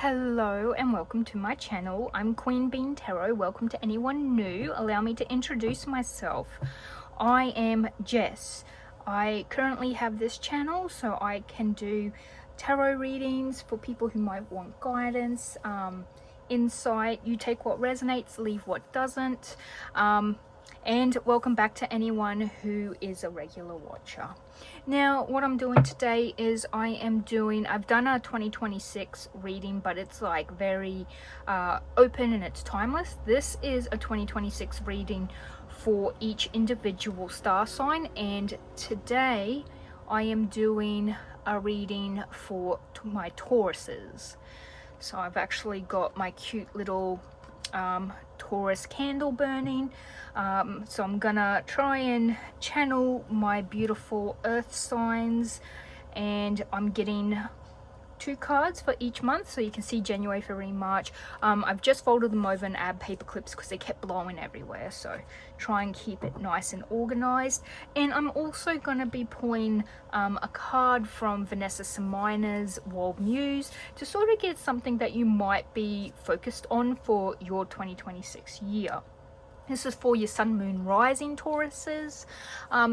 Hello and welcome to my channel. I'm Queen Bean Tarot. Welcome to anyone new. Allow me to introduce myself. I am Jess. I currently have this channel so I can do tarot readings for people who might want guidance, insight. You take what resonates, leave what doesn't. And welcome back to anyone who is a regular watcher. Now, what I'm doing today is I've done a 2026 reading, but it's like very open and it's timeless. This is a 2026 reading for each individual star sign, and today I am doing a reading for my Tauruses. So I've actually got my cute little Taurus candle burning, so I'm gonna try and channel my beautiful earth signs, and I'm getting 2 cards for each month, so you can see January, February, March. I've just folded them over and add paper clips because they kept blowing everywhere, so try and keep it nice and organized. And I'm also going to be pulling a card from Vanessa Seminer's World Muse to sort of get something that you might be focused on for your 2026 year. This is for your Sun, Moon, Rising Tauruses.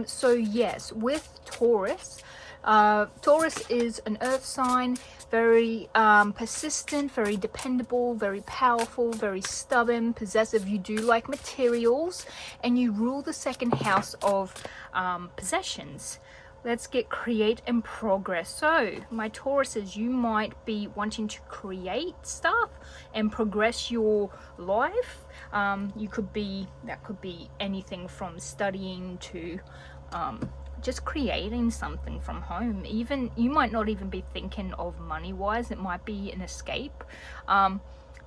So yes, with Taurus, Taurus is an earth sign, very persistent, very dependable, very powerful, very stubborn, possessive. You do like materials, and you rule the second house of possessions. Let's get create and progress. So my Tauruses, you might be wanting to create stuff and progress your life. That could be anything from studying to just creating something from home. Even you might not even be thinking of money wise, it might be an escape.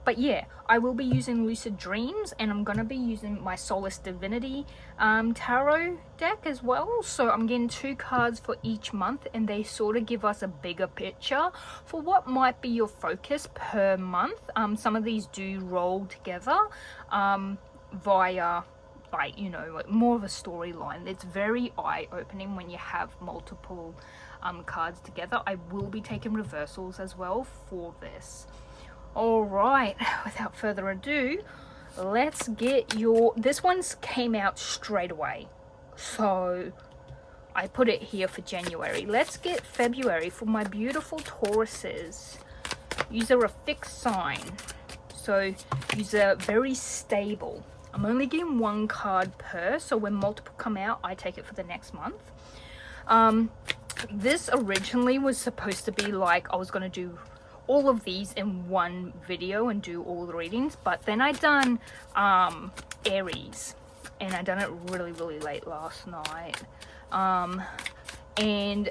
But yeah, I will be using lucid dreams, and I'm going to be using my Solace Divinity tarot deck as well. So I'm getting 2 cards for each month, and they sort of give us a bigger picture for what might be your focus per month. Some of these do roll together via, like, you know, more of a storyline. It's very eye-opening when you have multiple cards together. I will be taking reversals as well for this. All right, without further ado, let's get this one's came out straight away, so I put it here for January. Let's get February for my beautiful Tauruses. These are a fixed sign, so these are very stable. I'm only getting 1 card per, so when multiple come out, I take it for the next month. This originally was supposed to be like I was going to do all of these in one video and do all the readings, but then I done Aries, and I done it really late last night, and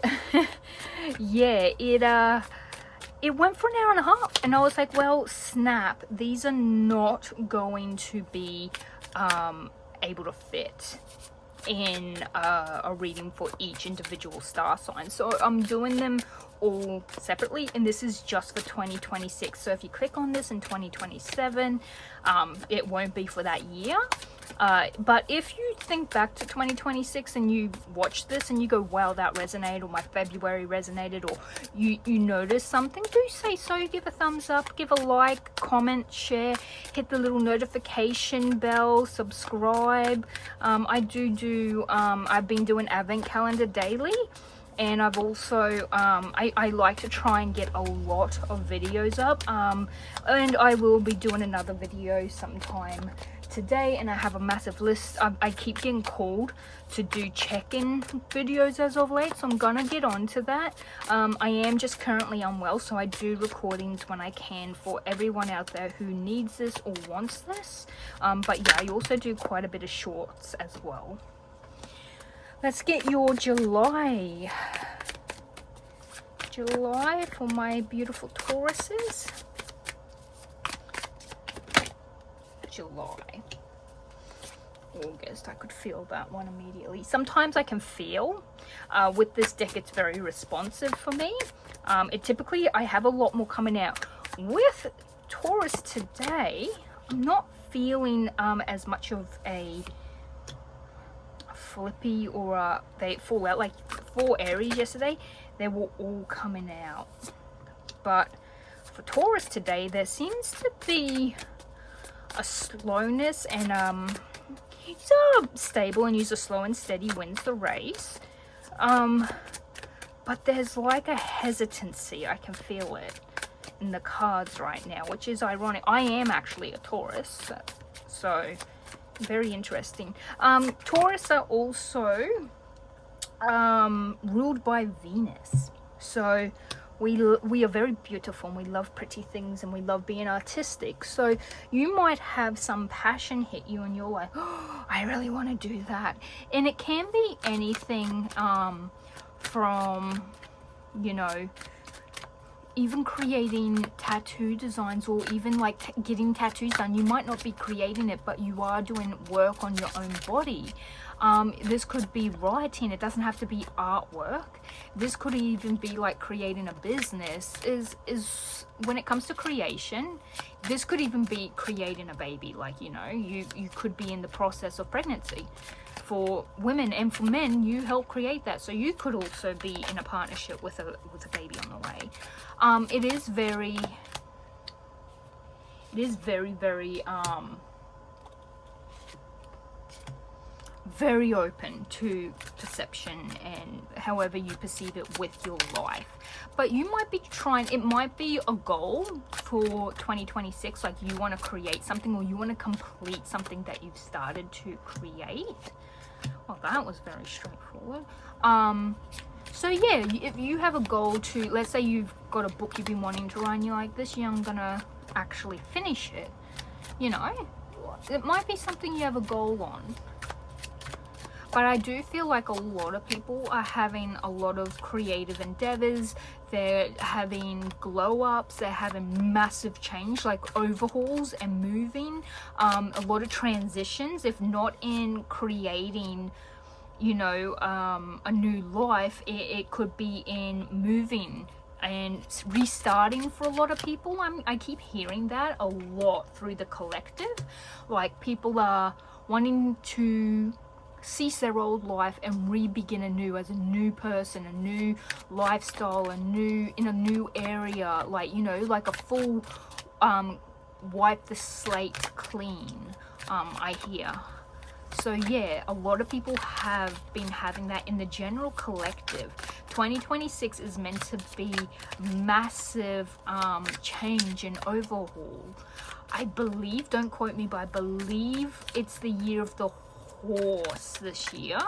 yeah, it went for an hour and a half, and I was like, well, snap, these are not going to be able to fit in a reading for each individual star sign, so I'm doing them all separately, and this is just for 2026. So if you click on this in 2027, it won't be for that year. But if you think back to 2026 and you watch this and you go, wow, that resonated, or my February resonated, or you notice something, do say so. Give a thumbs up, give a like, comment, share, hit the little notification bell, subscribe. I've been doing advent calendar daily, and I've also I like to try and get a lot of videos up, and I will be doing another video sometime today, and I have a massive list. I keep getting called to do check-in videos as of late, so I'm gonna get on to that. I am just currently unwell, so I do recordings when I can for everyone out there who needs this or wants this. But yeah, I also do quite a bit of shorts as well. Let's get your July for my beautiful Tauruses. July. August, I could feel that one immediately. Sometimes I can feel, with this deck, it's very responsive for me. Typically, I have a lot more coming out. With Taurus today, I'm not feeling as much of a flippy or they fall out. Like for Aries yesterday, they were all coming out, but for Taurus today, there seems to be a slowness, and these are stable and use a slow and steady wins the race. But there's like a hesitancy. I can feel it in the cards right now, which is ironic. I am actually a Taurus, so very interesting. Taurus are also ruled by Venus, so we are very beautiful and we love pretty things and we love being artistic. So you might have some passion hit you and you're like, oh, I really want to do that. And it can be anything from, you know, even creating tattoo designs, or even like getting tattoos done. You might not be creating it, but you are doing work on your own body. This could be writing. It doesn't have to be artwork. This could even be like creating a business. Is when it comes to creation, this could even be creating a baby. Like, you know, you could be in the process of pregnancy. For women and for men, you help create that. So you could also be in a partnership with a baby on the way. It is very very open to perception and however you perceive it with your life. But you might be trying, it might be a goal for 2026, like you want to create something, or you want to complete something that you've started to create. Well, that was very straightforward. So yeah, if you have a goal to, let's say you've got a book you've been wanting to write and you're like, this year I'm gonna actually finish it, you know, it might be something you have a goal on. But I do feel like a lot of people are having a lot of creative endeavors. They're having glow ups, they're having massive change, like overhauls and moving, a lot of transitions, if not in creating, you know, a new life, it could be in moving and restarting for a lot of people. I keep hearing that a lot through the collective. Like, people are wanting to cease their old life and re-begin anew as a new person, a new lifestyle, in a new area, like, you know, like a full wipe the slate clean, I hear. So yeah, a lot of people have been having that in the general collective. 2026 is meant to be massive change and overhaul. I believe, don't quote me, but I believe it's the year of the horse this year.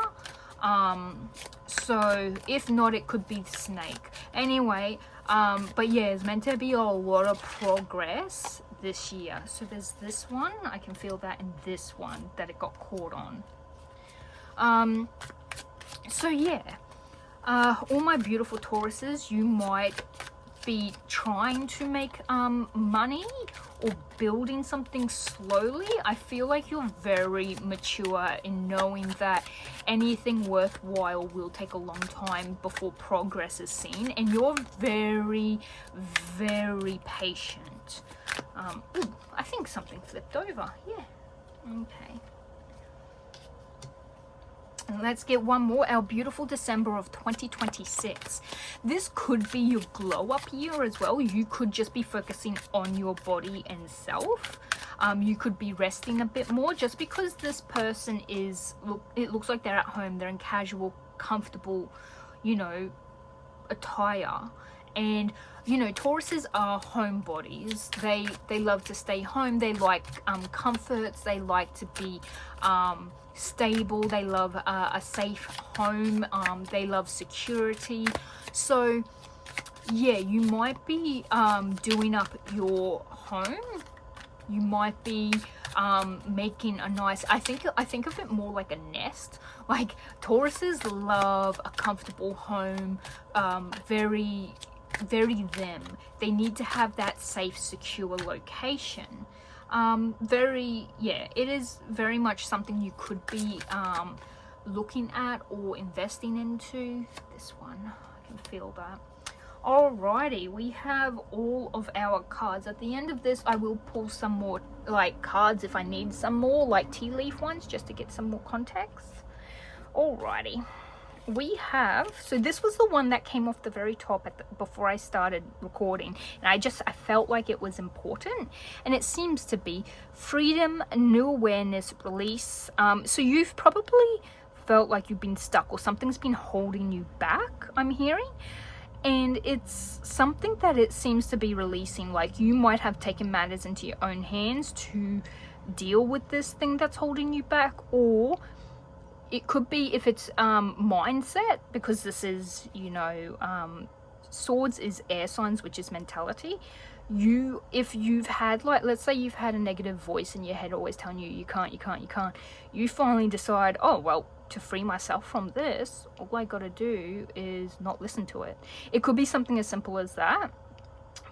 So if not, it could be the snake. Anyway, but yeah, it's meant to be a lot of progress this year. So there's this one, I can feel that, and this one that it got caught on. So yeah, all my beautiful Tauruses, you might be trying to make money or building something slowly. I feel like you're very mature in knowing that anything worthwhile will take a long time before progress is seen, and you're very, very patient. Ooh, I think something flipped over. Yeah. Okay. And let's get one more. Our beautiful December of 2026. This could be your glow up year as well. You could just be focusing on your body and self. You could be resting a bit more, just because this person is, it looks like they're at home, they're in casual, comfortable, you know, attire. And you know, Tauruses are homebodies. They love to stay home. They like comforts. They like to be stable. They love a safe home. They love security. So yeah, you might be doing up your home. You might be making a nice, I think of it more like a nest. Like, Tauruses love a comfortable home, very them. They need to have that safe, secure location. Yeah, it is very much something you could be looking at or investing into. This one, I can feel that. Alrighty, we have all of our cards. At the end of this, I will pull some more like cards if I need some more, like tea leaf ones, just to get some more context. Alrighty, we have, so this was the one that came off the very top before I started recording, and I felt like it was important, and it seems to be freedom, new awareness, release. So you've probably felt like you've been stuck or something's been holding you back, I'm hearing. And it's something that it seems to be releasing. Like you might have taken matters into your own hands to deal with this thing that's holding you back, or it could be if it's mindset, because this is, you know, swords is air signs, which is mentality. If you've had, like, let's say you've had a negative voice in your head always telling you you can't, you finally decide, oh well, to free myself from this, all I gotta do is not listen to it. It could be something as simple as that.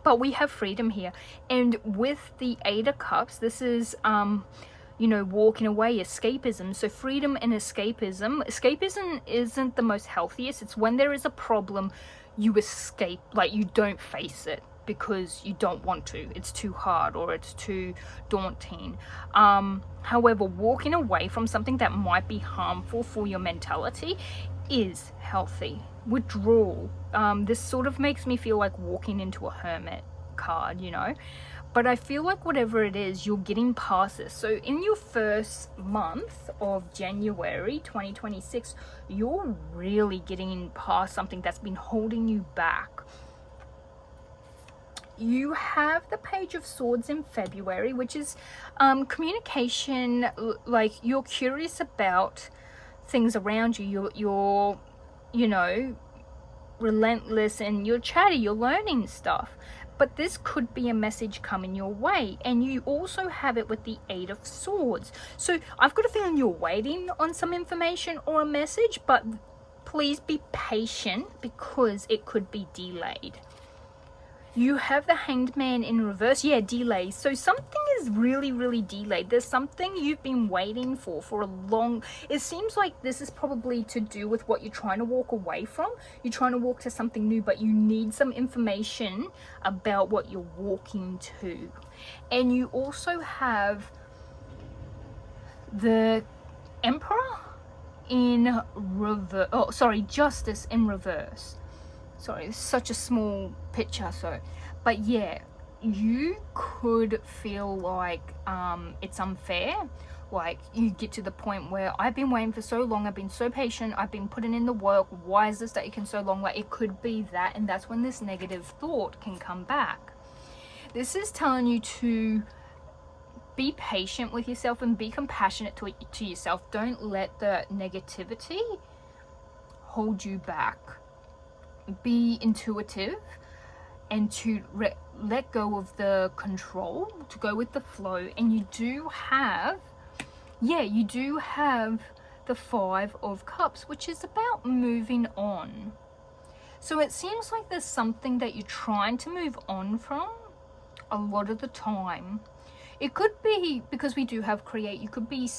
But we have freedom here. And with the Eight of Cups, this is you know, walking away, escapism. So freedom and escapism isn't the most healthiest. It's when there is a problem, you escape, like you don't face it because you don't want to, it's too hard or it's too daunting. However, walking away from something that might be harmful for your mentality is healthy. Withdrawal, this sort of makes me feel like walking into a hermit card, you know. But I feel like whatever it is, you're getting past this. So in your first month of January 2026, you're really getting past something that's been holding you back. You have the Page of Swords in February, which is communication. Like you're curious about things around you. You're you know, relentless, and you're chatty, you're learning stuff. But this could be a message coming your way. And you also have it with the Eight of Swords. So I've got a feeling you're waiting on some information or a message, but please be patient because it could be delayed. You have the Hanged Man in reverse. Yeah, delays. So something is really, really delayed. There's something you've been waiting for a long... It seems like this is probably to do with what you're trying to walk away from. You're trying to walk to something new, but you need some information about what you're walking to. And you also have the Emperor in reverse. Oh, sorry, Justice in reverse. Sorry, it's such a small picture, but yeah, you could feel like it's unfair. Like you get to the point where I've been waiting for so long, I've been so patient, I've been putting in the work, why is this taking so long? Like it could be that, and that's when this negative thought can come back. This is telling you to be patient with yourself and be compassionate to yourself. Don't let the negativity hold you back. Be intuitive and to let go of the control, to go with the flow. And you do have the Five of Cups, which is about moving on. So it seems like there's something that you're trying to move on from a lot of the time. It could be because we do have create. You could be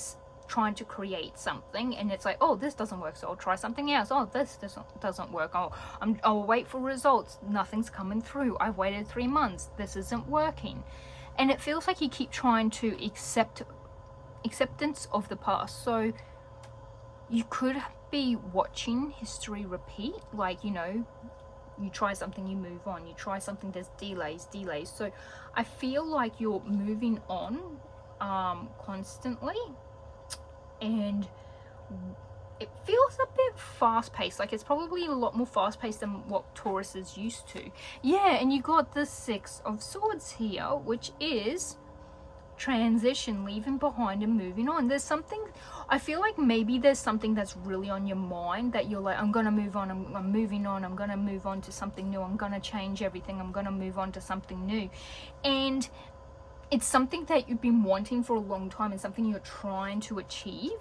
trying to create something and it's like, oh, this doesn't work, so I'll try something else. Oh, this doesn't work. I'll wait for results. Nothing's coming through. I've waited 3 months. This isn't working. And it feels like you keep trying to acceptance of the past. So you could be watching history repeat. Like, you know, you try something, you move on. You try something, there's delays. So I feel like you're moving on constantly. And it feels a bit fast-paced. Like it's probably a lot more fast-paced than what Taurus is used to. Yeah, and you got the Six of Swords here, which is transition, leaving behind and moving on. There's something, I feel like maybe there's something that's really on your mind that you're like, I'm gonna move on, I'm moving on, I'm gonna move on to something new, I'm gonna change everything, I'm gonna move on to something new. And it's something that you've been wanting for a long time and something you're trying to achieve,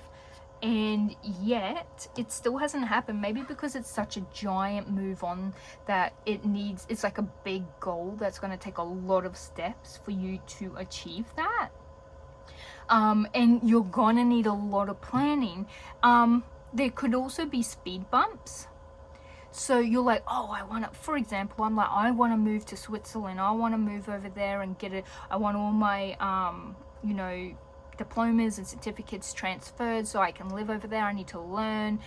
and yet it still hasn't happened. Maybe because it's such a giant move on that it's like a big goal that's going to take a lot of steps for you to achieve that. And you're going to need a lot of planning. There could also be speed bumps. So you're like, oh, for example, I'm like, I want to move to Switzerland. I want to move over there and get it. I want all my, you know, diplomas and certificates transferred so I can live over there. I need to learn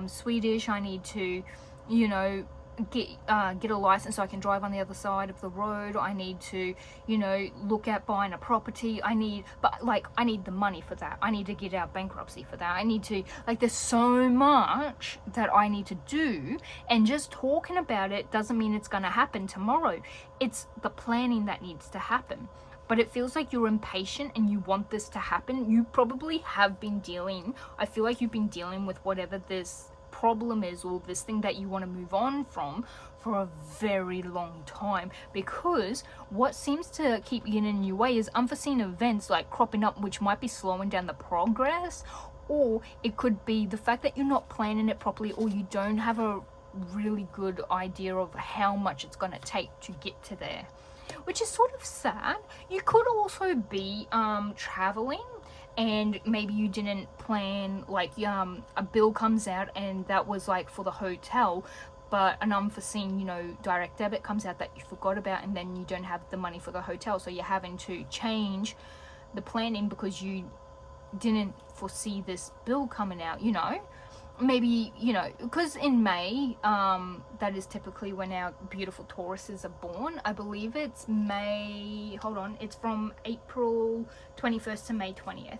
Swedish. I need to, you know, get a license so I can drive on the other side of the road. I need to, you know, look at buying a property. I need the money for that. I need to get out bankruptcy for that. I need to, like, there's so much that I need to do, and just talking about it doesn't mean it's going to happen tomorrow. It's the planning that needs to happen. But it feels like you're impatient and you want this to happen. You probably have been dealing, I feel like you've been dealing with whatever this problem is, or this thing that you want to move on from, for a very long time, because what seems to keep getting in your way is unforeseen events like cropping up, which might be slowing down the progress, or it could be the fact that you're not planning it properly, or you don't have a really good idea of how much it's going to take to get to there, which is sort of sad. You could also be traveling, and maybe you didn't plan, like, a bill comes out and that was like for the hotel, but an unforeseen, you know, direct debit comes out that you forgot about, and then you don't have the money for the hotel, so you're having to change the planning because you didn't foresee this bill coming out, you know. Maybe, you know, because in May, that is typically when our beautiful Tauruses are born. I believe it's May, hold on, it's from April 21st to May 20th.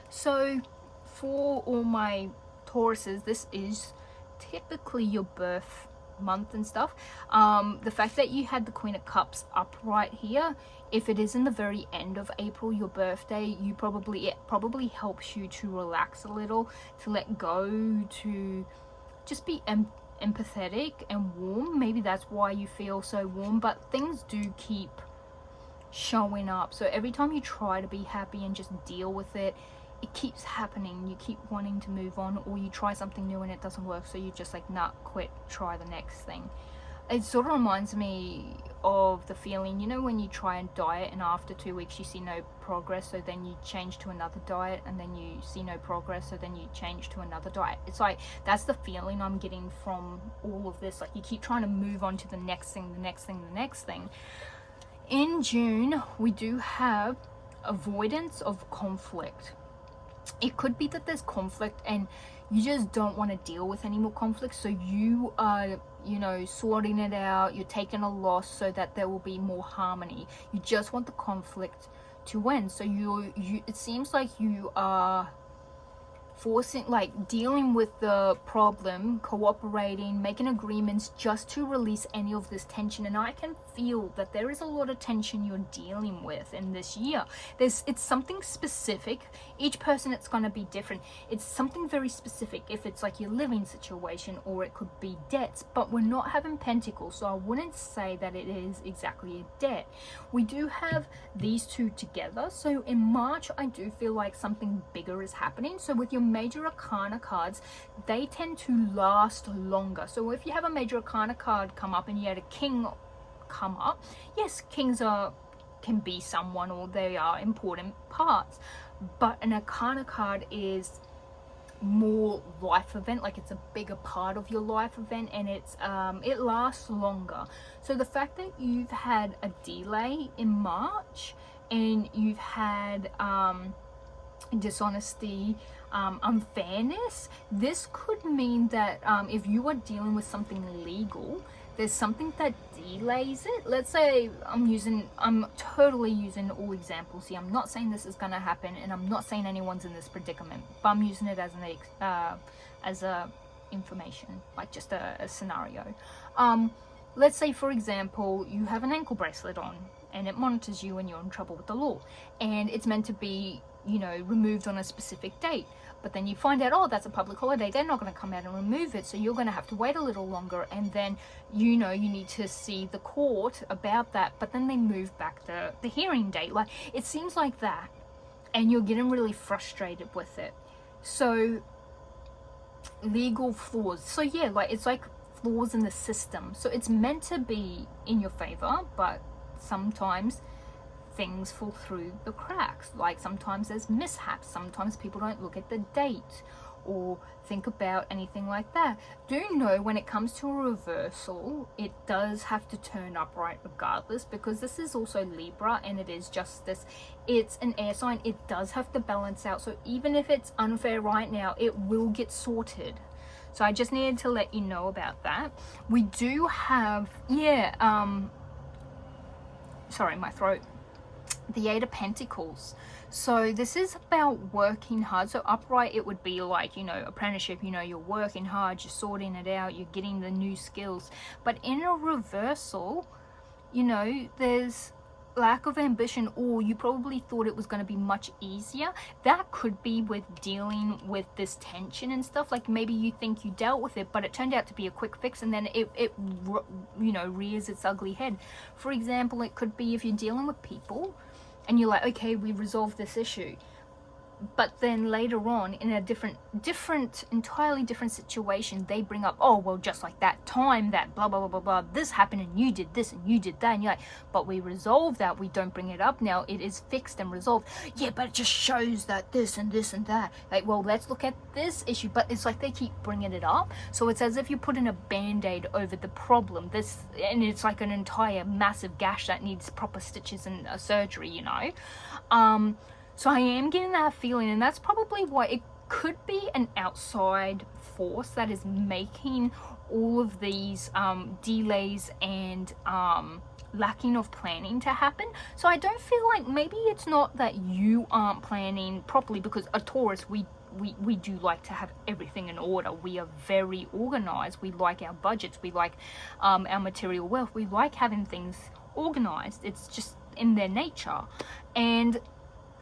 So for all my Tauruses, this is typically your birth month and stuff. The fact that you had the Queen of Cups up right here, if it is in the very end of April, your birthday, it probably helps you to relax a little, to let go, to just be empathetic and warm. Maybe that's why you feel so warm, but things do keep showing up. So every time you try to be happy and just deal with it, it keeps happening. You keep wanting to move on, or you try something new and it doesn't work, so you just like, nah, quit, try the next thing. It sort of reminds me of the feeling, you know, when you try and diet and after 2 weeks you see no progress, so then you change to another diet, and then you see no progress, so then you change to another diet. It's like, that's the feeling I'm getting from all of this. Like, you keep trying to move on to the next thing, the next thing, the next thing. In June, we do have avoidance of conflict. It could be that there's conflict and you just don't want to deal with any more conflict, so you are, you know, sorting it out, you're taking a loss so that there will be more harmony. You just want the conflict to end. So you it seems like you are forcing, like, dealing with the problem, cooperating, making agreements just to release any of this tension. And I can feel that there is a lot of tension you're dealing with in this year. It's something specific. Each person, it's going to be different. It's something very specific, if it's like your living situation, or it could be debts, but we're not having pentacles, so I wouldn't say that it is exactly a debt. We do have these two together, so in March I do feel like something bigger is happening. So with your major arcana cards, they tend to last longer. So if you have a major arcana card come up and you had a king come up, yes, kings can be someone, or they are important parts, but an arcana card is more life event, like it's a bigger part of your life event, and it's it lasts longer. So the fact that you've had a delay in March, and you've had dishonesty, unfairness, this could mean that if you are dealing with something legal, there's something that delays it. Let's say I'm totally using all examples here. I'm not saying this is going to happen, and I'm not saying anyone's in this predicament, but I'm using it as a information, like just a scenario. Let's say, for example, you have an ankle bracelet on, and it monitors you when you're in trouble with the law, and it's meant to be, you know, removed on a specific date. But then you find out, oh, that's a public holiday, they're not going to come out and remove it, so you're going to have to wait a little longer, and then, you know, you need to see the court about that, but then they move back the hearing date. Like, it seems like that, and you're getting really frustrated with it. So, legal flaws. So yeah, like, it's like flaws in the system. So it's meant to be in your favor, but sometimes things fall through the cracks. Like, sometimes there's mishaps, sometimes people don't look at the date, or think about anything like that. Do know when it comes to a reversal, it does have to turn upright regardless, because this is also Libra and it is justice. It's an air sign. It does have to balance out. So even if it's unfair right now, it will get sorted. So I just needed to let you know about that. We do have, sorry, my throat. The Eight of Pentacles. So this is about working hard. So upright, it would be like, you know, apprenticeship, you know, you're working hard, you're sorting it out, you're getting the new skills. But in a reversal, you know, there's lack of ambition, or you probably thought it was going to be much easier. That could be with dealing with this tension and stuff. Like maybe you think you dealt with it, but it turned out to be a quick fix, and then it you know, rears its ugly head. For example, it could be if you're dealing with people and you're like, okay, we resolved this issue, but then later on in a entirely different situation, they bring up, oh, well, just like that time that blah, blah, blah, blah, blah, this happened and you did this and you did that. And you're like, but we resolved that. We don't bring it up now. It is fixed and resolved. Yeah, but it just shows that this and this and that. Like, well, let's look at this issue. But it's like they keep bringing it up. So it's as if you're putting a Band-Aid over the problem. And it's like an entire massive gash that needs proper stitches and surgery, you know. So I am getting that feeling, and that's probably why it could be an outside force that is making all of these delays and lacking of planning to happen. So I don't feel like, maybe it's not that you aren't planning properly, because a Taurus, we do like to have everything in order. We are very organized. We like our budgets. We like our material wealth. We like having things organized. It's just in their nature. And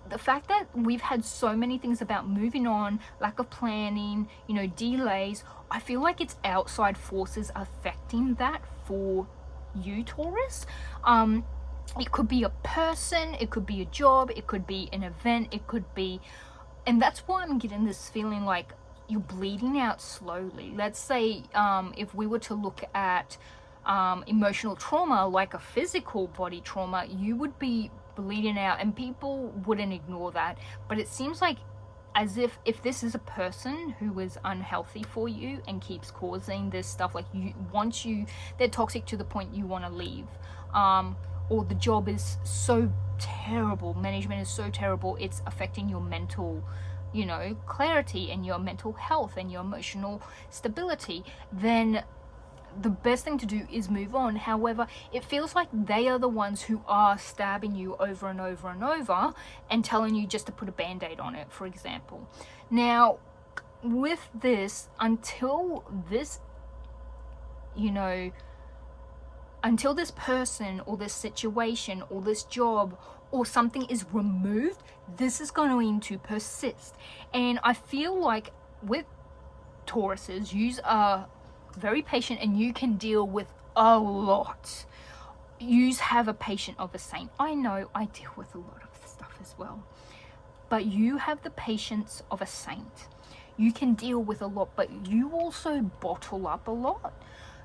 the fact that we've had so many things about moving on, lack of planning, you know, delays, I feel like it's outside forces affecting that for you, Taurus. It could be a person, it could be a job, it could be an event, it could be, and that's why I'm getting this feeling like you're bleeding out slowly. Let's say if we were to look at emotional trauma like a physical body trauma, you would be bleeding out and people wouldn't ignore that. But it seems like as if this is a person who is unhealthy for you and keeps causing this stuff, like they're toxic to the point you want to leave, or the job is so terrible, management is so terrible, it's affecting your mental, you know, clarity and your mental health and your emotional stability, then the best thing to do is move on. However, it feels like they are the ones who are stabbing you over and over and over and telling you just to put a Band-Aid on it, for example. Now, with this, until this, you know, until this person or this situation or this job or something is removed, this is going to persist. And I feel like with Tauruses, you are very patient and you can deal with a lot. You have a patient of a saint. I know I deal with a lot of stuff as well, but you have the patience of a saint. You can deal with a lot, but you also bottle up a lot.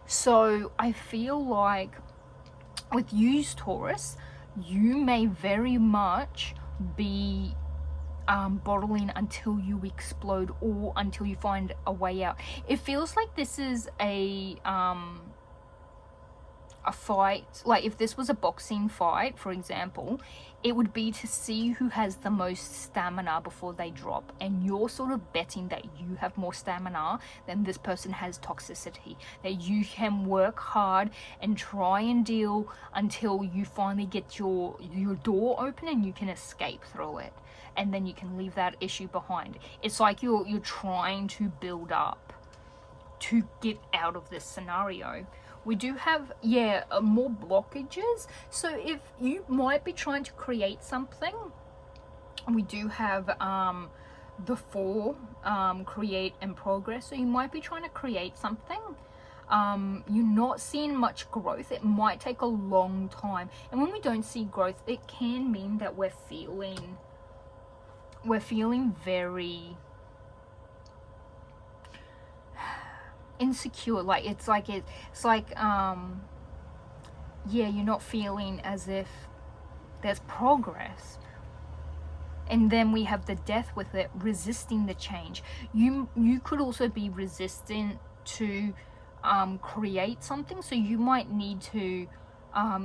So I feel like with you, Taurus, you may very much be bottling until you explode or until you find a way out. It feels like this is a fight. Like if this was a boxing fight, for example, it would be to see who has the most stamina before they drop, and you're sort of betting that you have more stamina than this person has toxicity, that you can work hard and try and deal until you finally get your door open and you can escape through it, and then you can leave that issue behind. It's like you're trying to build up to get out of this scenario. We do have, more blockages. So if you might be trying to create something, we do have the 4, create and progress. So you might be trying to create something. You're not seeing much growth. It might take a long time. And when we don't see growth, it can mean that we're feeling very insecure. Like it's like you're not feeling as if there's progress. And then we have the death with it, resisting the change. You could also be resistant to create something. So you might need to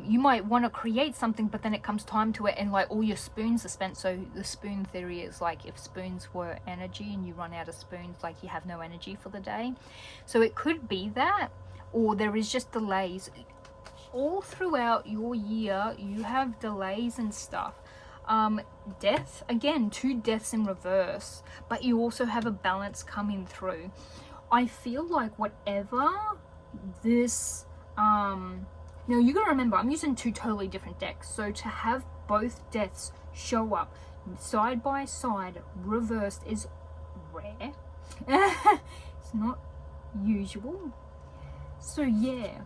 you might want to create something, but then it comes time to it and like all your spoons are spent. So the spoon theory is like, if spoons were energy and you run out of spoons, like you have no energy for the day. So it could be that, or there is just delays all throughout your year. You have delays and stuff. Death, again, 2 deaths in reverse, but you also have a balance coming through. I feel like whatever this now you gotta remember, I'm using 2 totally different decks, so to have both deaths show up side by side reversed is rare. It's not usual. So yeah,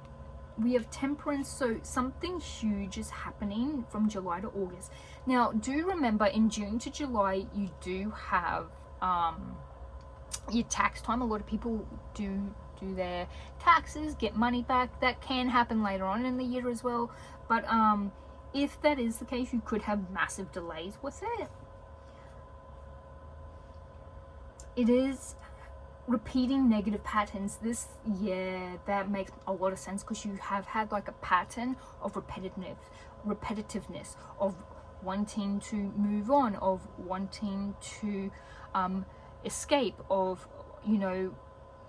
we have Temperance, so something huge is happening from July to August. Now do remember, in June to July you do have your tax time. A lot of people do their taxes, get money back. That can happen later on in the year as well, but if that is the case, you could have massive delays with it. It is repeating negative patterns this year. That makes a lot of sense, because you have had like a pattern of repetitiveness, of wanting to move on, of wanting to escape, of, you know,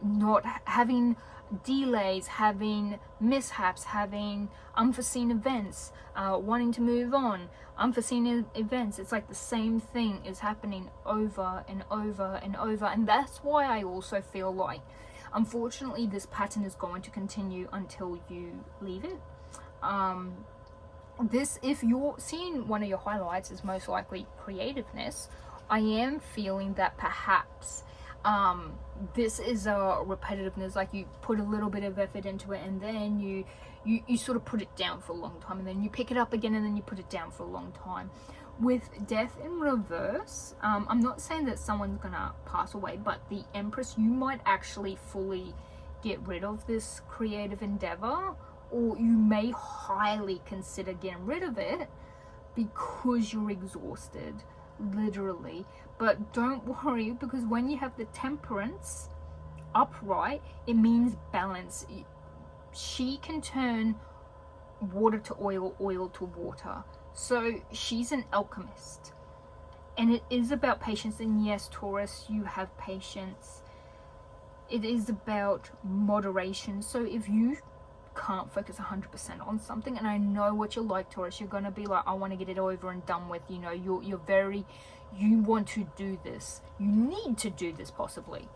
not having delays, having mishaps, having unforeseen events, wanting to move on, unforeseen events. It's like the same thing is happening over and over and over, and that's why I also feel like, unfortunately, this pattern is going to continue until you leave it. This, if you're seeing one of your highlights is most likely creativeness, I am feeling that perhaps this is a repetitiveness, like you put a little bit of effort into it and then you sort of put it down for a long time, and then you pick it up again and then you put it down for a long time. With death in reverse, I'm not saying that someone's gonna pass away, but the Empress, you might actually fully get rid of this creative endeavor, or you may highly consider getting rid of it because you're exhausted, literally. But don't worry, because when you have the Temperance upright, it means balance. She can turn water to oil, oil to water. So she's an alchemist, and it is about patience. And yes, Taurus, you have patience. It is about moderation. So if you can't focus 100% on something, and I know what you're like, Taurus, you're gonna be like, I want to get it over and done with. You know, you want to do this, you need to do this possibly,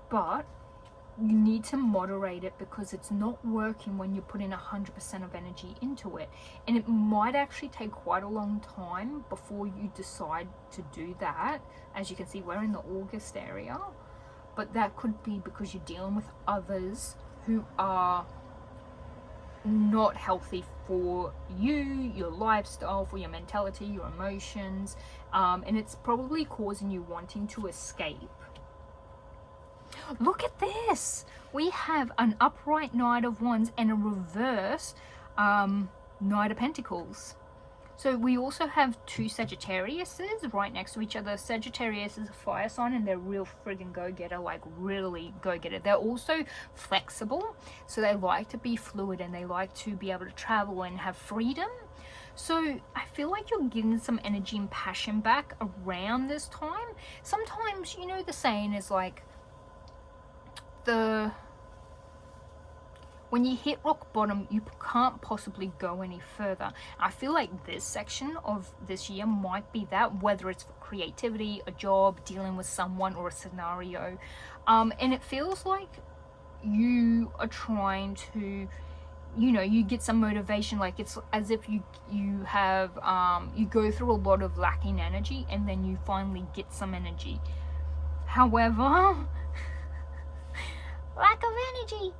but you need to moderate it, because it's not working when you put in 100% of energy into it. And it might actually take quite a long time before you decide to do that. As you can see, we're in the August area, but that could be because you're dealing with others who are not healthy for you, your lifestyle, for your mentality, your emotions, and it's probably causing you wanting to escape. Look at this, we have an upright Knight of Wands and a reverse Knight of Pentacles. So we also have 2 Sagittariuses right next to each other. Sagittarius is a fire sign, and they're real friggin' go-getter, like really go-getter. They're also flexible, so they like to be fluid and they like to be able to travel and have freedom. So I feel like you're getting some energy and passion back around this time. Sometimes, you know, the saying is like, when you hit rock bottom, you can't possibly go any further. I feel like this section of this year might be that, whether it's for creativity, a job, dealing with someone, or a scenario. And it feels like you are trying to, you know, you get some motivation, like it's as if you have, you go through a lot of lacking energy and then you finally get some energy. However, lack of energy.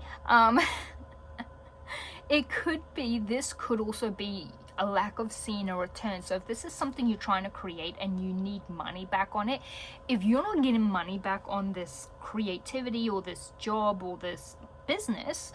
It could be, this could also be a lack of seeing a return. So if this is something you're trying to create and you need money back on it, if you're not getting money back on this creativity or this job or this business,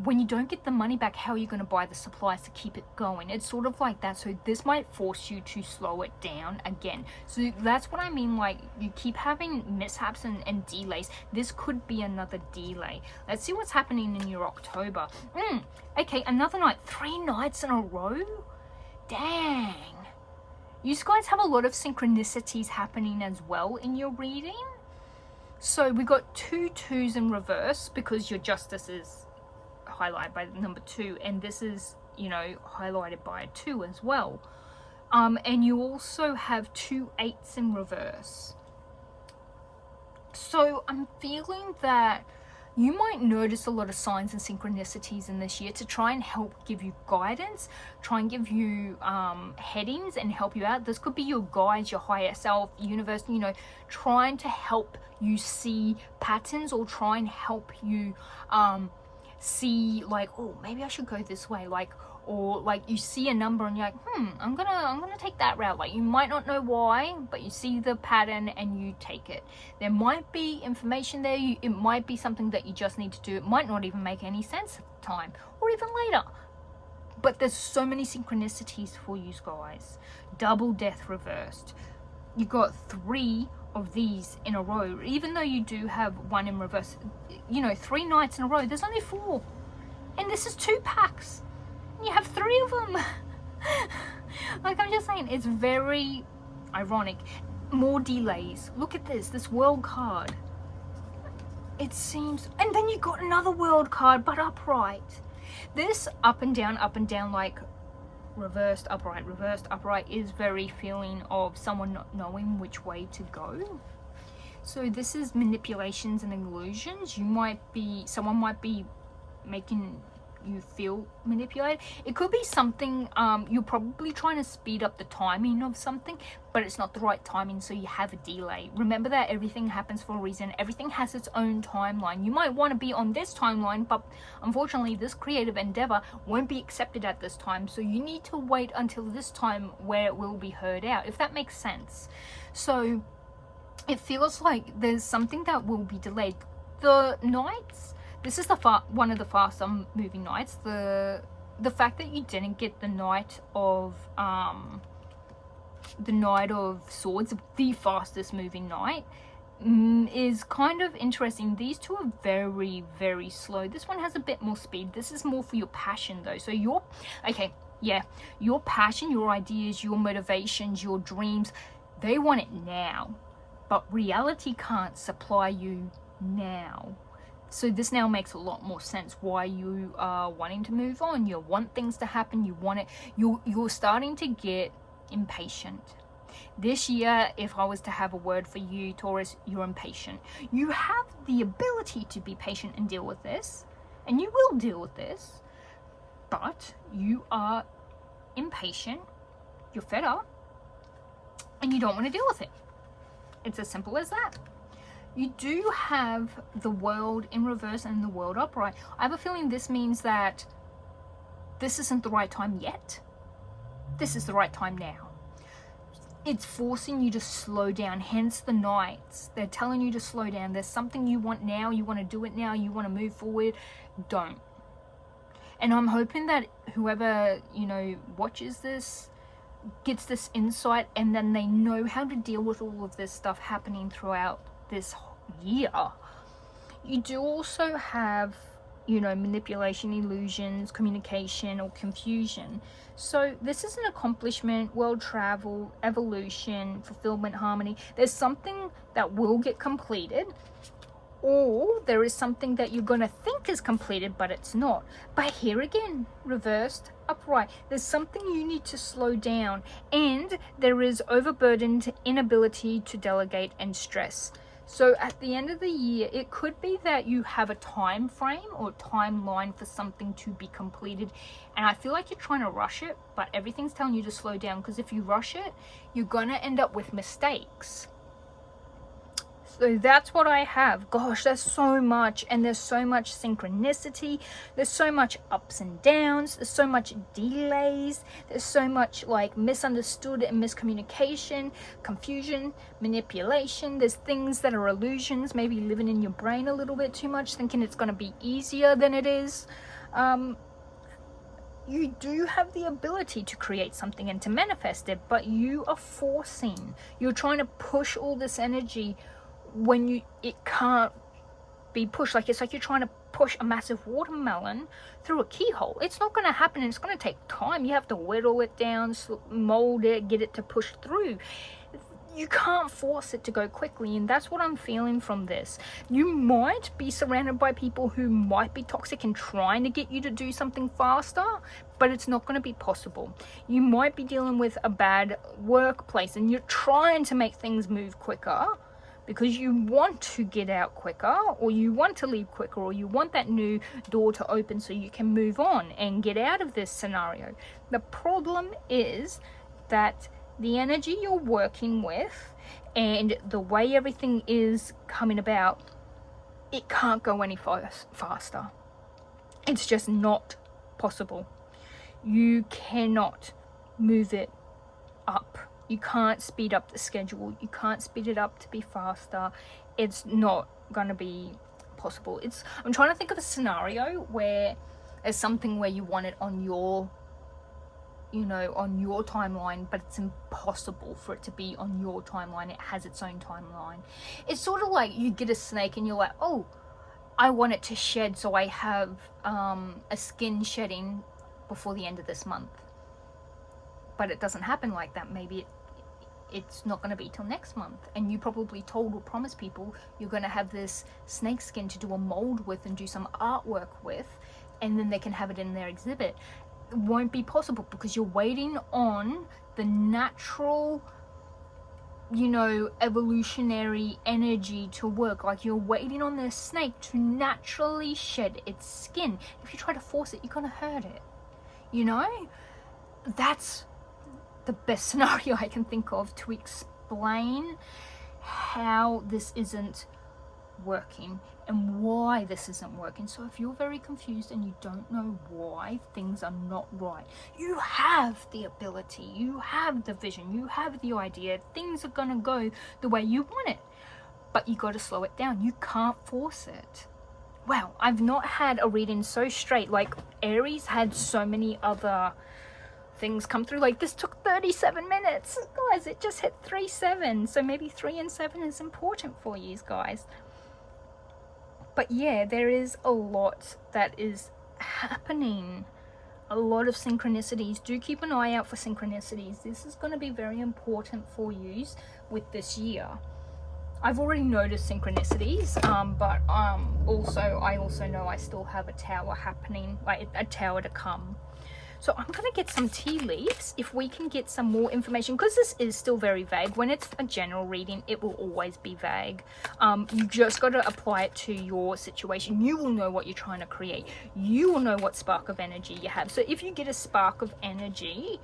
when you don't get the money back, how are you going to buy the supplies to keep it going? It's sort of like that. So this might force you to slow it down again. So that's what I mean, like you keep having mishaps and delays. This could be another delay. Let's see what's happening in your October. Okay, another night. 3 nights in a row? Dang. You guys have a lot of synchronicities happening as well in your reading. So we got 2 2s in reverse because your justice is highlighted by the number 2, and this is, you know, highlighted by a 2 as well. And you also have 2 8s in reverse. So I'm feeling that you might notice a lot of signs and synchronicities in this year to try and help give you guidance, try and give you headings and help you out. This could be your guides, your higher self, universe, you know, trying to help you see patterns, or try and help you see like, oh, maybe I should go this way, like, or like you see a number and you're like, I'm gonna take that route. Like, you might not know why, but you see the pattern and you take it. There might be information there. It might be something that you just need to do. It might not even make any sense at the time, or even later. But there's so many synchronicities for you guys. Double death reversed. You got 3 of these in a row. Even though you do have 1 in reverse, you know, 3 nights in a row. There's only 4, and this is 2 packs. You have 3 of them. Like, I'm just saying, it's very ironic. More delays. Look at this world card. It seems, and then you got another world card, but upright. This up and down, like reversed, upright is very feeling of someone not knowing which way to go. So this is manipulations and illusions. Someone might be making you feel manipulated. It could be something, you're probably trying to speed up the timing of something, but it's not the right timing, so you have a delay. Remember that everything happens for a reason. Everything has its own timeline. You might want to be on this timeline, but unfortunately this creative endeavor won't be accepted at this time, so you need to wait until this time where it will be heard out, if that makes sense. So it feels like there's something that will be delayed. The nights, this is one of the faster moving nights. The fact that you didn't get the Knight of Swords, the fastest moving knight, is kind of interesting. These 2 are very, very slow. This one has a bit more speed. This is more for your passion though. So your passion, your ideas, your motivations, your dreams, they want it now, but reality can't supply you now. So this now makes a lot more sense why you are wanting to move on. You want things to happen. You want it. You're starting to get impatient. This year, if I was to have a word for you, Taurus, you're impatient. You have the ability to be patient and deal with this, and you will deal with this, but you are impatient, you're fed up, and you don't want to deal with it. It's as simple as that. You do have the World in reverse and the World upright. I have a feeling this means that this isn't the right time yet. This is the right time now. It's forcing you to slow down, hence the Knights. They're telling you to slow down. There's something you want now, you want to do it now, you want to move forward. Don't. And I'm hoping that whoever, you know, watches this gets this insight, and then they know how to deal with all of this stuff happening throughout this year. You do also have, you know, manipulation, illusions, communication, or confusion. So this is an accomplishment, world travel, evolution, fulfillment, harmony. There's something that will get completed, or there is something that you're going to think is completed, but it's not. But here again, reversed, upright. There's something you need to slow down, and there is overburdened inability to delegate and stress. So at the end of the year, it could be that you have a time frame or timeline for something to be completed, and I feel like you're trying to rush it, but everything's telling you to slow down, because if you rush it, you're going to end up with mistakes. So that's what I have. Gosh, there's so much, and there's so much synchronicity. There's so much ups and downs. There's so much delays. There's so much like misunderstood and miscommunication, confusion, manipulation. There's things that are illusions, maybe living in your brain a little bit too much, thinking it's going to be easier than it is. You do have the ability to create something and to manifest it, but you are forcing. You're trying to push all this energy when it can't be pushed. Like, it's like you're trying to push a massive watermelon through a keyhole. It's not going to happen, and it's going to take time. You have to whittle it down, mold it, get it to push through. You can't force it to go quickly, and that's what I'm feeling from this. You might be surrounded by people who might be toxic and trying to get you to do something faster, but it's not going to be possible. You might be dealing with a bad workplace and you're trying to make things move quicker because you want to get out quicker, or you want to leave quicker, or you want that new door to open so you can move on and get out of this scenario. The problem is that the energy you're working with and the way everything is coming about, it can't go any faster. It's just not possible. You cannot move it up. You can't speed up the schedule. You can't speed it up to be faster. It's not going to be possible. I'm trying to think of a scenario where there's something where you want it on your timeline, but it's impossible for it to be on your timeline. It has its own timeline. It's sort of like you get a snake and you're like, oh, I want it to shed, so I have a skin shedding before the end of this month. But it doesn't happen like that. Maybe it's not going to be till next month, and you probably told or promised people you're going to have this snake skin to do a mold with and do some artwork with, and then they can have it in their exhibit. It won't be possible because you're waiting on the natural, evolutionary energy to work. Like, you're waiting on the snake to naturally shed its skin. If you try to force it, you're going to hurt it. That's the best scenario I can think of to explain how this isn't working and why this isn't working. So if you're very confused and you don't know why things are not right, you have the ability, you have the vision, you have the idea, things are gonna go the way you want it, but you got to slow it down. You can't force it. Wow, I've not had a reading so straight. Like, Aries had so many other things come through. Like, this took 37 minutes. Guys, it just hit 3-7. So maybe 3 and 7 is important for you guys. But yeah, there is a lot that is happening. A lot of synchronicities. Do keep an eye out for synchronicities. This is going to be very important for you with this year. I've already noticed synchronicities, but I also know I still have a tower happening, like a tower to come. So I'm going to get some tea leaves if we can get some more information, because this is still very vague. When it's a general reading, it will always be vague. You just got to apply it to your situation. You will know what you're trying to create. You will know what spark of energy you have. So if you get a spark of energy,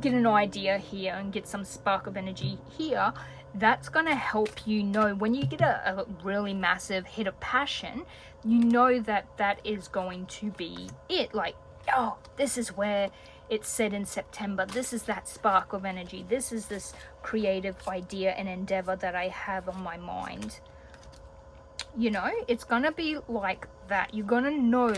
get an idea here and get some spark of energy here, that's going to help you know when you get a really massive hit of passion, you know that is going to be it. Like, oh, this is where it's said in September, this is that spark of energy, this is this creative idea and endeavor that I have on my mind. It's gonna be like that. You're gonna know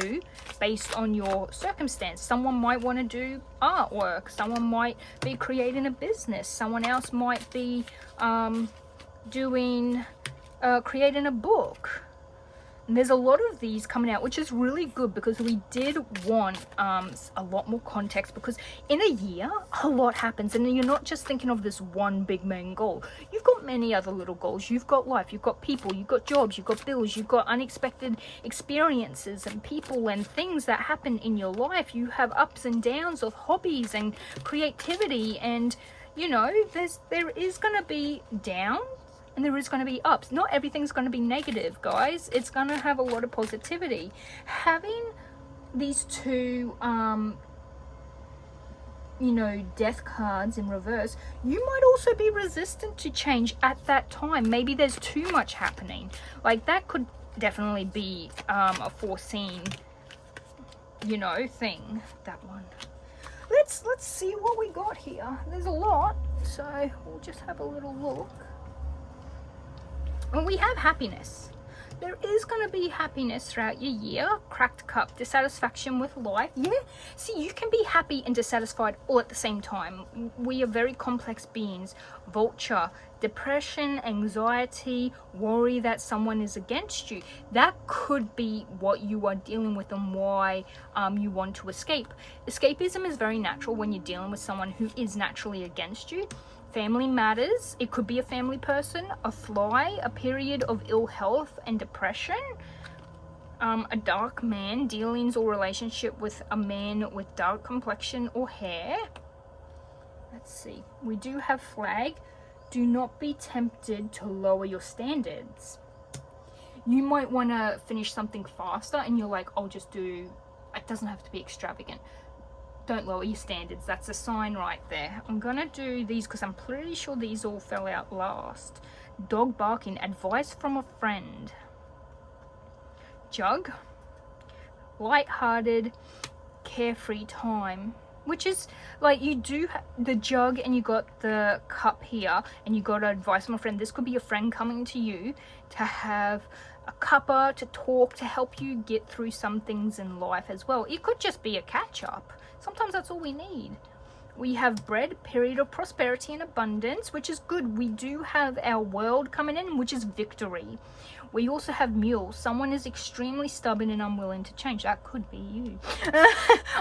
based on your circumstance. Someone might want to do artwork, someone might be creating a business, someone else might be creating a book. And there's a lot of these coming out, which is really good, because we did want a lot more context, because in a year a lot happens, and you're not just thinking of this one big main goal. You've got many other little goals. You've got life, you've got people, you've got jobs, you've got bills, you've got unexpected experiences and people and things that happen in your life. You have ups and downs of hobbies and creativity, and there is going to be downs and there is going to be ups. Not everything's going to be negative, guys. It's going to have a lot of positivity. Having these two death cards in reverse, you might also be resistant to change at that time. Maybe there's too much happening. Like, that could definitely be a foreseen thing. That one. Let's see what we got here. There's a lot, so we'll just have a little look. Well, we have happiness. There is going to be happiness throughout your year. Cracked cup, dissatisfaction with life. Yeah, see, you can be happy and dissatisfied all at the same time. We are very complex beings. Vulture, depression, anxiety, worry that someone is against you. That could be what you are dealing with and why you want to escape. Escapism is very natural when you're dealing with someone who is naturally against you. Family matters. It could be a family person, a fly, a period of ill health and depression, a dark man, dealings or relationship with a man with dark complexion or hair. Let's see. We do have flag. Do not be tempted to lower your standards. You might want to finish something faster and you're like, I'll just do, it doesn't have to be extravagant. Don't lower your standards. That's a sign right there. I'm gonna do these because I'm pretty sure these all fell out last. Dog barking, advice from a friend. Jug, light-hearted, carefree time, which is like you do the jug and you got the cup here and you got advice from a friend. This could be a friend coming to you to have a cuppa, to talk, to help you get through some things in life as well. It could just be a catch-up. Sometimes that's all we need. We have bread, period of prosperity and abundance, which is good. We do have our world coming in, which is victory. We also have mule. Someone is extremely stubborn and unwilling to change. That could be you.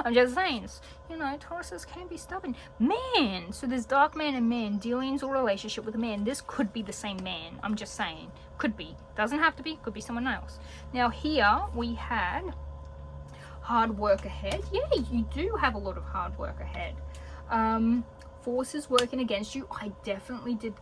I'm just saying, you know, Tauruses can be stubborn. Man, so there's dark man and man, dealings or relationship with a man. This could be the same man. I'm just saying. Could be. Doesn't have to be. Could be someone else. Now here we had hard work ahead. Yeah, you do have a lot of hard work ahead. Forces working against you. I definitely did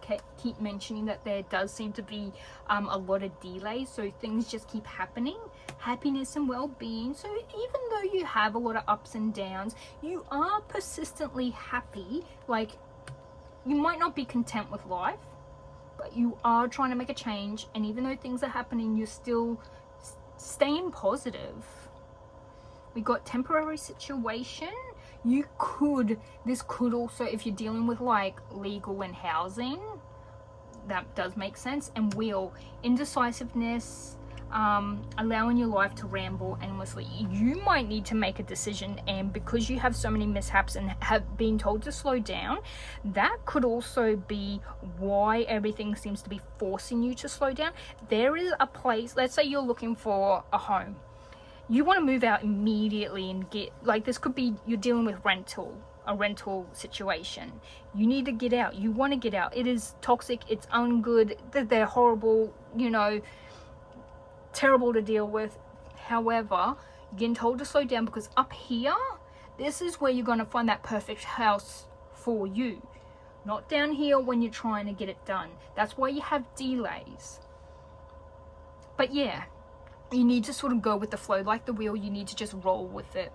keep mentioning that there does seem to be a lot of delays, so things just keep happening. Happiness and well-being. So even though you have a lot of ups and downs, you are persistently happy. Like, you might not be content with life, but you are trying to make a change, and even though things are happening, you're still staying positive. We got temporary situation. This could also, if you're dealing with like legal and housing, that does make sense. And wheel, indecisiveness, allowing your life to ramble endlessly. You might need to make a decision, and because you have so many mishaps and have been told to slow down, that could also be why everything seems to be forcing you to slow down. There is a place, let's say you're looking for a home. You want to move out immediately and get, like, this could be you're dealing with a rental situation. You need to get out. You want to get out. It is toxic. It's ungood. They're horrible, you know, terrible to deal with. However, you're getting told to slow down because up here, this is where you're going to find that perfect house for you. Not down here when you're trying to get it done. That's why you have delays. But yeah, you need to sort of go with the flow. Like the wheel, you need to just roll with it.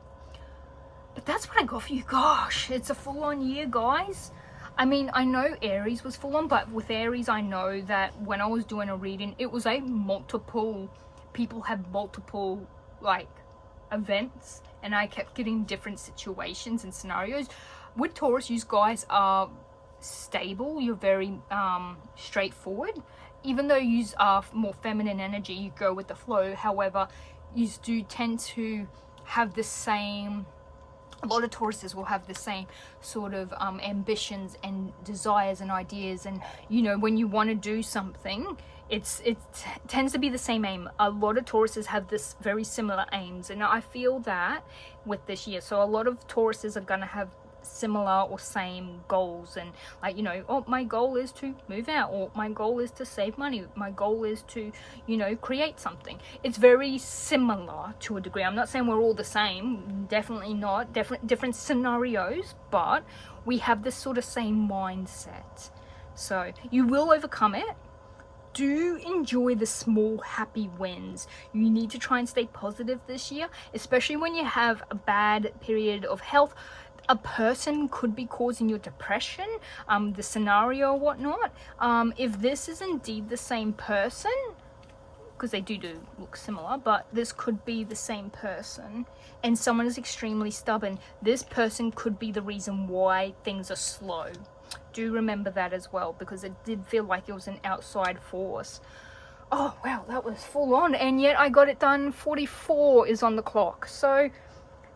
But that's what I got for you. Gosh, it's a full-on year, guys. I mean, I know Aries was full-on, but with Aries, I know that when I was doing a reading, it was people have multiple, like, events, and I kept getting different situations and scenarios. With Taurus, you guys are stable. You're very straightforward. Even though you are more feminine energy, you go with the flow. However, you do tend to have the same, a lot of Tauruses will have the same sort of ambitions and desires and ideas. And, you know, when you want to do something, it tends to be the same aim. A lot of Tauruses have this very similar aims. And I feel that with this year. So a lot of Tauruses are going to have similar or same goals, and like, you know, oh, my goal is to move out, or my goal is to save money, my goal is to, you know, create something. It's very similar to a degree. I'm not saying we're all the same, definitely not, different scenarios, but we have this sort of same mindset. So you will overcome it. Do enjoy the small happy wins. You need to try and stay positive this year, especially when you have a bad period of health. A person could be causing your depression, the scenario or whatnot. If this is indeed the same person, because they do look similar, but this could be the same person, and someone is extremely stubborn, this person could be the reason why things are slow. Do remember that as well, because it did feel like it was an outside force. Oh wow, that was full on, and yet I got it done. 44 is on the clock. So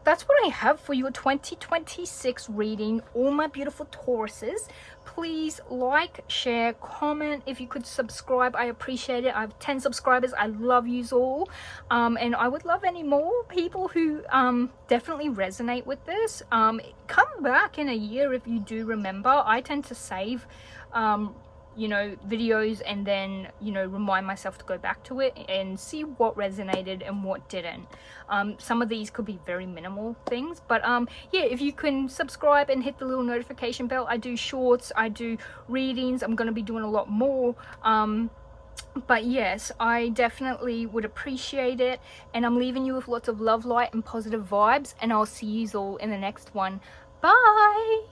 that's what I have for your 2026 reading, all my beautiful Tauruses. Please like, share, comment. If you could subscribe, I appreciate it. I have 10 subscribers. I love yous all. And I would love any more people who definitely resonate with this. Come back in a year if you do remember. I tend to save you know, videos and then, you know, remind myself to go back to it and see what resonated and what didn't. Some of these could be very minimal things, but yeah, if you can subscribe and hit the little notification bell. I do shorts, I do readings. I'm going to be doing a lot more. But yes, I definitely would appreciate it, and I'm leaving you with lots of love, light and positive vibes, and I'll see you all in the next one. Bye.